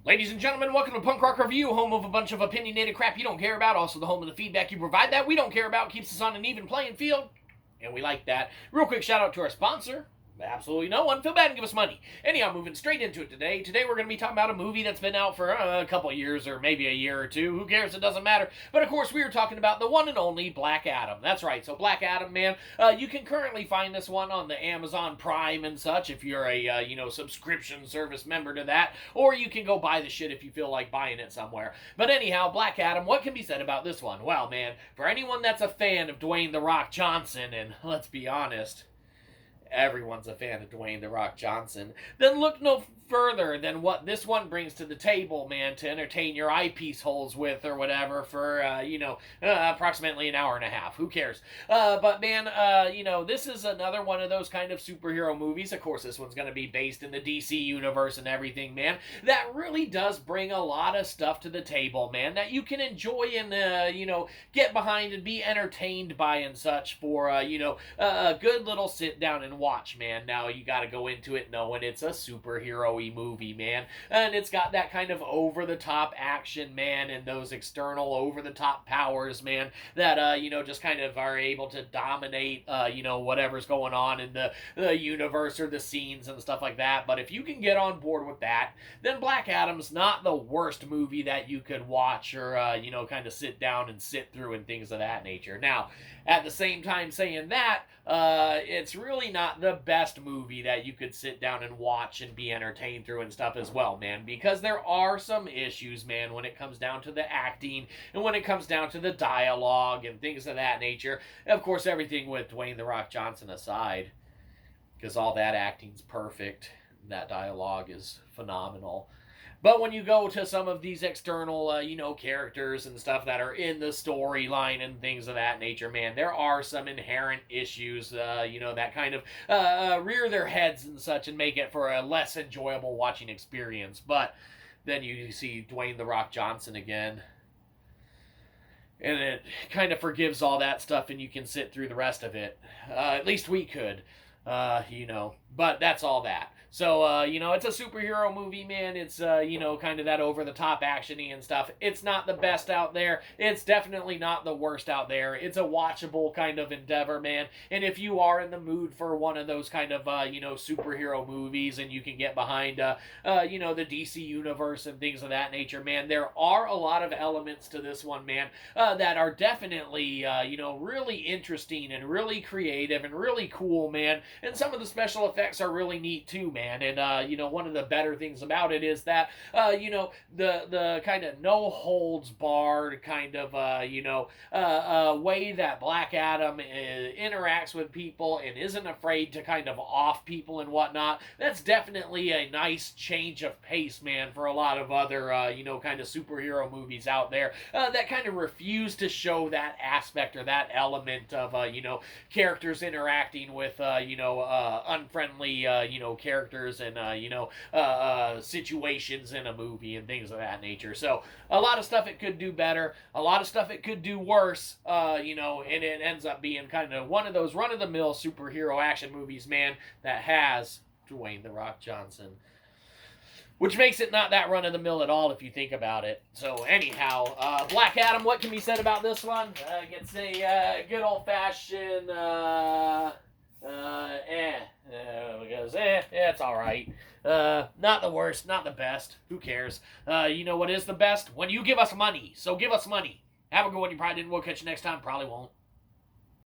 Ladies and gentlemen, welcome to Punk Rock Review, home of a bunch of opinionated crap you don't care about, also the home of the feedback you provide that we don't care about, keeps us on an even playing field, and we like that. Real quick shout out to our sponsor, absolutely no one. Feel bad and give us money. Anyhow, moving straight into it today. Today we're going to be talking about a movie that's been out for a couple of years or maybe a year or two. Who cares? It doesn't matter. But of course, we are talking about the one and only Black Adam. That's right. So Black Adam, man, you can currently find this one on the Amazon Prime and such if you're a subscription service member to that, or you can go buy the shit if you feel like buying it somewhere. But anyhow, Black Adam. What can be said about this one? Well, man, for anyone that's a fan of Dwayne "The Rock" Johnson, and let's be honest, everyone's a fan of Dwayne "The Rock" Johnson, then look no further than what this one brings to the table, man, to entertain your eyepiece holes with or whatever for, approximately an hour and a half. Who cares? But man, this is another one of those kind of superhero movies. Of course, this one's going to be based in the DC universe and everything, man. That really does bring a lot of stuff to the table, man, that you can enjoy and, get behind and be entertained by and such for, a good little sit down and watch, man. Now, you got to go into it knowing it's a superhero movie, man, and it's got that kind of over-the-top action, man, and those external over-the-top powers, man, that just kind of are able to dominate whatever's going on in the universe or the scenes and stuff like that. But if you can get on board with that, then Black Adam's not the worst movie that you could watch or kind of sit down and sit through and things of that nature. Now, at the same time saying that, it's really not the best movie that you could sit down and watch and be entertained through and stuff as well, man, because there are some issues, man, when it comes down to the acting and when it comes down to the dialogue and things of that nature. Of course, everything with Dwayne "The Rock" Johnson aside, because all that acting's perfect, that dialogue is phenomenal. But when you go to some of these external, characters and stuff that are in the storyline and things of that nature, man, there are some inherent issues, that kind of rear their heads and such and make it for a less enjoyable watching experience. But then you see Dwayne "The Rock" Johnson again, and it kind of forgives all that stuff, and you can sit through the rest of it. At least we could, but that's all that. So, it's a superhero movie, man. It's, kind of that over-the-top action-y and stuff. It's not the best out there. It's definitely not the worst out there. It's a watchable kind of endeavor, man. And if you are in the mood for one of those kind of, superhero movies and you can get behind, the DC universe and things of that nature, man, there are a lot of elements to this one, man, that are definitely, really interesting and really creative and really cool, man. And some of the special effects are really neat, too, man. And, one of the better things about it is that, the kind of no holds barred kind of, way that Black Adam interacts with people and isn't afraid to kind of off people and whatnot. That's definitely a nice change of pace, man, for a lot of other, kind of superhero movies out there that kind of refuse to show that aspect or that element of, characters interacting with, unfriendly, characters and situations in a movie and things of that nature. So a lot of stuff it could do better, a lot of stuff it could do worse, and it ends up being kind of one of those run-of-the-mill superhero action movies, man, that has Dwayne "The Rock" Johnson, which makes it not that run-of-the-mill at all if you think about it. So anyhow, Black Adam, what can be said about this one? It's a good old-fashioned it's alright. Not the worst, not the best. Who cares? You know what is the best? When you give us money. So give us money. Have a good one. You probably didn't. We'll catch you next time. Probably won't.